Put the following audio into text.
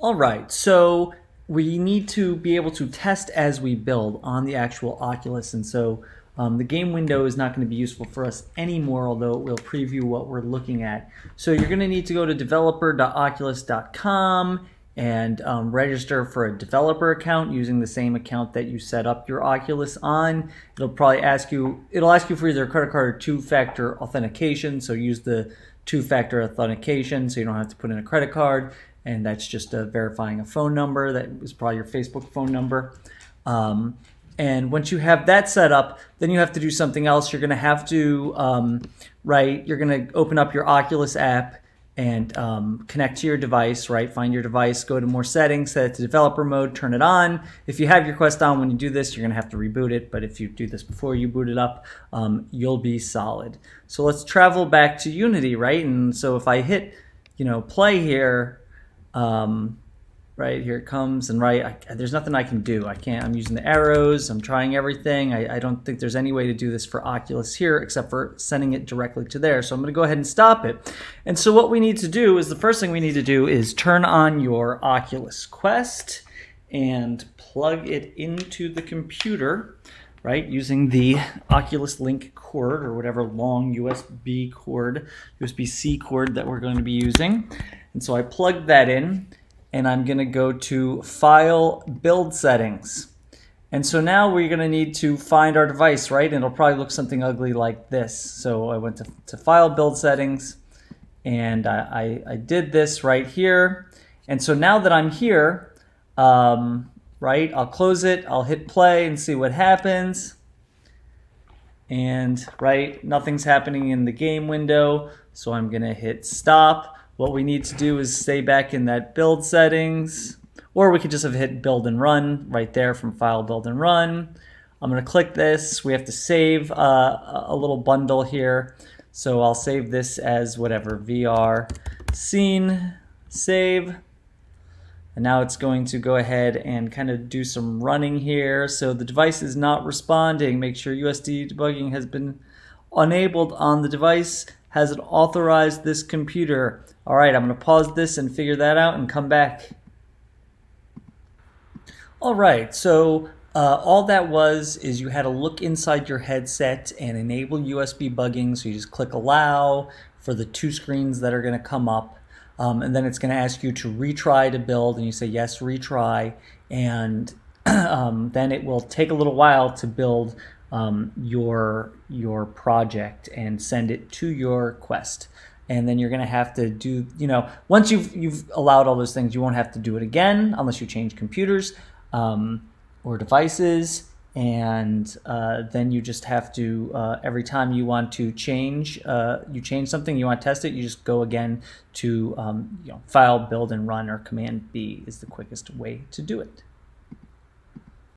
All right, so we need to be able to test as we build on the actual Oculus, and so the game window is not going to be useful for us anymore, although it will preview what we're looking at. So you're going to need to go to developer.oculus.com and register for a developer account using the same account that you set up your Oculus on. It'll ask you for either a credit card or two-factor authentication, so use the two-factor authentication so you don't have to put in a credit card, and that's just verifying a phone number. That is probably your Facebook phone number. And once you have that set up, then you have to do something else. You're going to have to, you're going to open up your Oculus app and connect to your device, right? Find your device, go to more settings, set it to developer mode, turn it on. If you have your Quest on when you do this, you're going to have to reboot it. But if you do this before you boot it up, you'll be solid. So let's travel back to Unity, right? And so if I hit, play here, right here it comes, and there's nothing I can do. I'm using the arrows, I'm trying everything. I don't think there's any way to do this for Oculus here except for sending it directly to there. So I'm going to go ahead and stop it. And so what we need to do is, the first thing we need to do is turn on your Oculus Quest and plug it into the computer, right, using the Oculus Link cord or whatever long USB-C cord that we're going to be using. And so I plugged that in, and I'm going to go to File, Build Settings. And so now we're going to need to find our device, right? And it'll probably look something ugly like this. So I went to File, Build Settings, and I did this right here. And so now that I'm here, right, I'll close it, I'll hit play and see what happens. And right, nothing's happening in the game window, so I'm going to hit stop. What we need to do is stay back in that build settings, or we could just have hit build and run right there from file, build and run. I'm going to click this. We have to save a little bundle here. So I'll save this as whatever, VR scene, save. And now it's going to go ahead and kind of do some running here. So the device is not responding. Make sure USD debugging has been enabled on the device. Has it authorized this computer? All right, I'm going to pause this and figure that out and come back. All right, so all that was is you had to look inside your headset and enable USB bugging. So you just click allow for the two screens that are going to come up. And then it's going to ask you to retry to build, and you say yes, retry. And then it will take a little while to build your project and send it to your Quest. And then you're going to have to do, once you've allowed all those things, you won't have to do it again unless you change computers or devices. And then you just have to, every time you want to change something, you want to test it, you just go again to File, Build, and Run, or Command B is the quickest way to do it.